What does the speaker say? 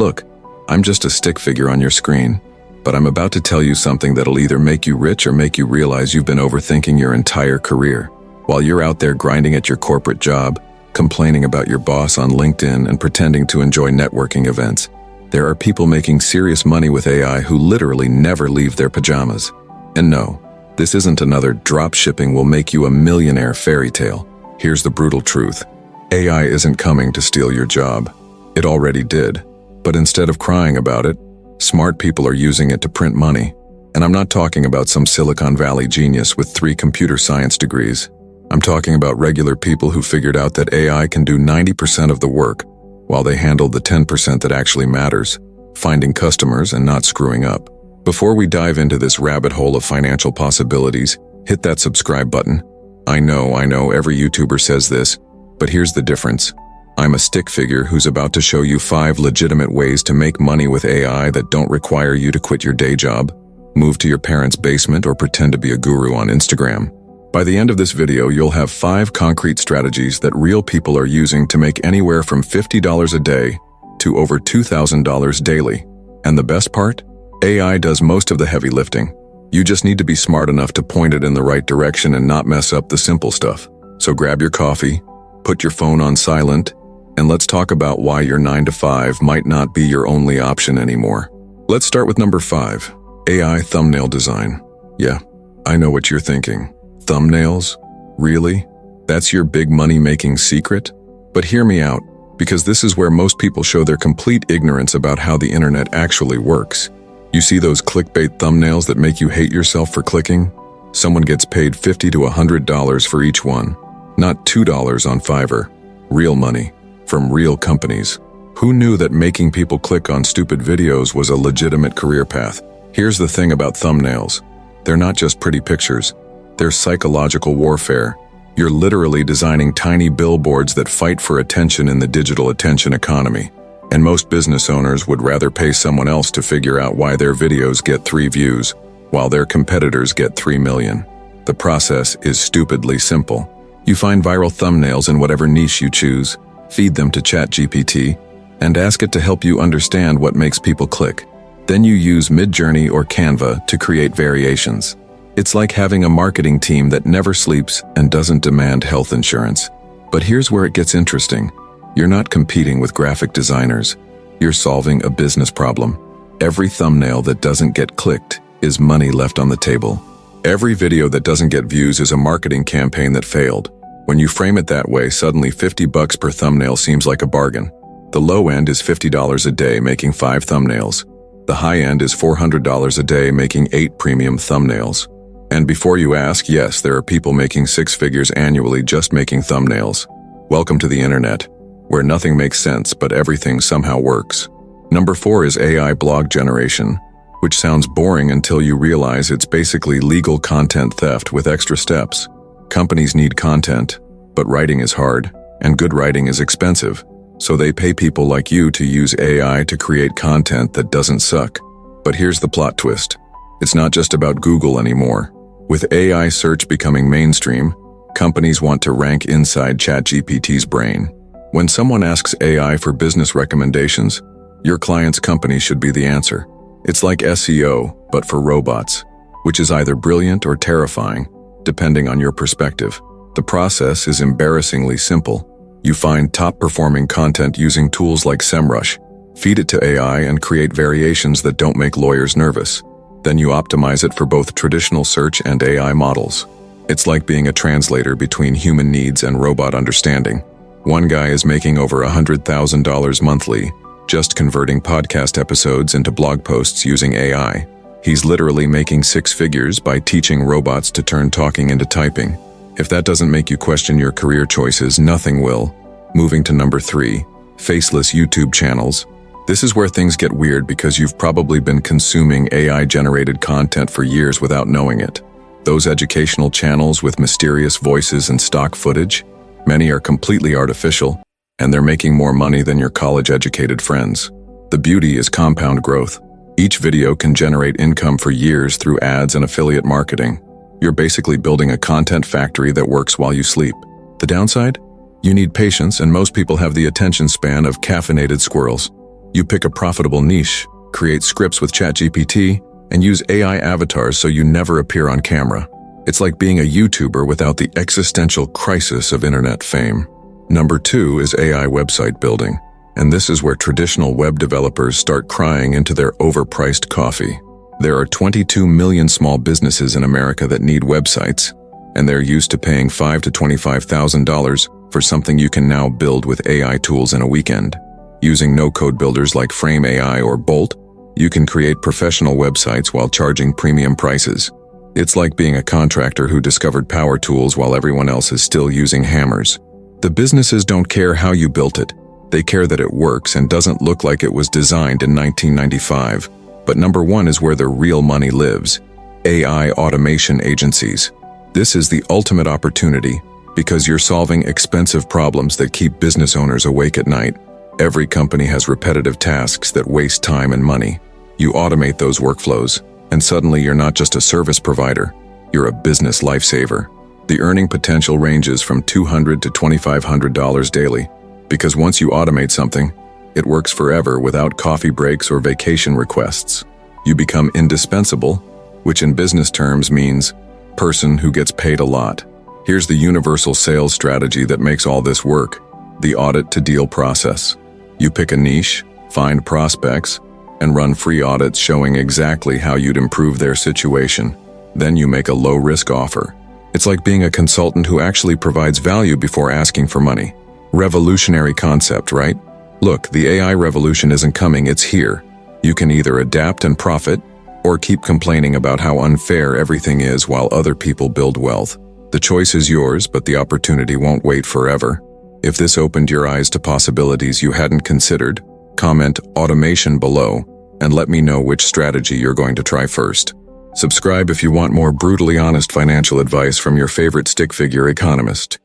Look, I'm just a stick figure on your screen, but I'm about to tell you something that'll either make you rich or make you realize you've been overthinking your entire career. While you're out there grinding at your corporate job, complaining about your boss on LinkedIn and pretending to enjoy networking events, there are people making serious money with AI who literally never leave their pajamas. And no, this isn't another drop shipping will make you a millionaire fairy tale. Here's the brutal truth. AI isn't coming to steal your job. It already did. But instead of crying about it, smart people are using it to print money. And I'm not talking about some Silicon Valley genius with 3 computer science degrees. I'm talking about regular people who figured out that AI can do 90% of the work, while they handle the 10% that actually matters, finding customers and not screwing up. Before we dive into this rabbit hole of financial possibilities, hit that subscribe button. I know every YouTuber says this, but here's the difference. I'm a stick figure who's about to show you 5 legitimate ways to make money with AI that don't require you to quit your day job, move to your parents' basement, or pretend to be a guru on Instagram. By the end of this video, you'll have 5 concrete strategies that real people are using to make anywhere from $50 a day to over $2,000 daily. And the best part? AI does most of the heavy lifting. You just need to be smart enough to point it in the right direction and not mess up the simple stuff. So grab your coffee, put your phone on silent, and let's talk about why your 9 to 5 might not be your only option anymore. Let's start with number 5, AI thumbnail design. Yeah, I know what you're thinking. Thumbnails? Really? That's your big money-making secret? But hear me out, because this is where most people show their complete ignorance about how the internet actually works. You see those clickbait thumbnails that make you hate yourself for clicking? Someone gets paid $50 to $100 for each one, not $2 on Fiverr. Real money. From real companies. Who knew that making people click on stupid videos was a legitimate career path? Here's the thing about thumbnails. They're not just pretty pictures. They're psychological warfare. You're literally designing tiny billboards that fight for attention in the digital attention economy. And most business owners would rather pay someone else to figure out why their videos get 3 views, while their competitors get 3 million. The process is stupidly simple. You find viral thumbnails in whatever niche you choose, feed them to ChatGPT, and ask it to help you understand what makes people click. Then you use Midjourney or Canva to create variations. It's like having a marketing team that never sleeps and doesn't demand health insurance. But here's where it gets interesting. You're not competing with graphic designers. You're solving a business problem. Every thumbnail that doesn't get clicked is money left on the table. Every video that doesn't get views is a marketing campaign that failed. When you frame it that way, suddenly $50 per thumbnail seems like a bargain. The low end is $50 a day, making 5 thumbnails. The high end is $400 a day, making 8 premium thumbnails. And before you ask, yes, there are people making 6 figures annually just making thumbnails. Welcome to the internet, where nothing makes sense but everything somehow works. Number 4 is AI blog generation, which sounds boring until you realize it's basically legal content theft with extra steps. Companies need content, but writing is hard, and good writing is expensive, so they pay people like you to use AI to create content that doesn't suck. But here's the plot twist. It's not just about Google anymore. With AI search becoming mainstream, companies want to rank inside ChatGPT's brain. When someone asks AI for business recommendations, your client's company should be the answer. It's like SEO, but for robots, which is either brilliant or terrifying, depending on your perspective. The process is embarrassingly simple. You find top-performing content using tools like SEMrush, feed it to AI, and create variations that don't make lawyers nervous. Then you optimize it for both traditional search and AI models. It's like being a translator between human needs and robot understanding. One guy is making over $100,000 monthly, just converting podcast episodes into blog posts using AI. He's literally making 6 figures by teaching robots to turn talking into typing. If that doesn't make you question your career choices, nothing will. Moving to number 3, faceless YouTube channels. This is where things get weird because you've probably been consuming AI-generated content for years without knowing it. Those educational channels with mysterious voices and stock footage, many are completely artificial, and they're making more money than your college-educated friends. The beauty is compound growth. Each video can generate income for years through ads and affiliate marketing. You're basically building a content factory that works while you sleep. The downside? You need patience, and most people have the attention span of caffeinated squirrels. You pick a profitable niche, create scripts with ChatGPT, and use AI avatars so you never appear on camera. It's like being a YouTuber without the existential crisis of internet fame. Number 2 is AI website building, and this is where traditional web developers start crying into their overpriced coffee. There are 22 million small businesses in America that need websites, and they're used to paying $5,000 to $25,000 for something you can now build with AI tools in a weekend. Using no-code builders like Frame AI or Bolt, you can create professional websites while charging premium prices. It's like being a contractor who discovered power tools while everyone else is still using hammers. The businesses don't care how you built it. They care that it works and doesn't look like it was designed in 1995. But number 1 is where the real money lives: AI automation agencies. This is the ultimate opportunity because you're solving expensive problems that keep business owners awake at night. Every company has repetitive tasks that waste time and money. You automate those workflows, and suddenly you're not just a service provider, you're a business lifesaver. The earning potential ranges from $200 to $2,500 daily, because once you automate something, it works forever without coffee breaks or vacation requests. You become indispensable, which in business terms means person who gets paid a lot. Here's the universal sales strategy that makes all this work: the audit to deal process. You pick a niche, find prospects, and run free audits showing exactly how you'd improve their situation. Then you make a low-risk offer. It's like being a consultant who actually provides value before asking for money. Revolutionary concept, right? Look, the AI revolution isn't coming, it's here. You can either adapt and profit, or keep complaining about how unfair everything is while other people build wealth. The choice is yours, but the opportunity won't wait forever. If this opened your eyes to possibilities you hadn't considered, comment automation below and let me know which strategy you're going to try first. Subscribe if you want more brutally honest financial advice from your favorite stick figure economist.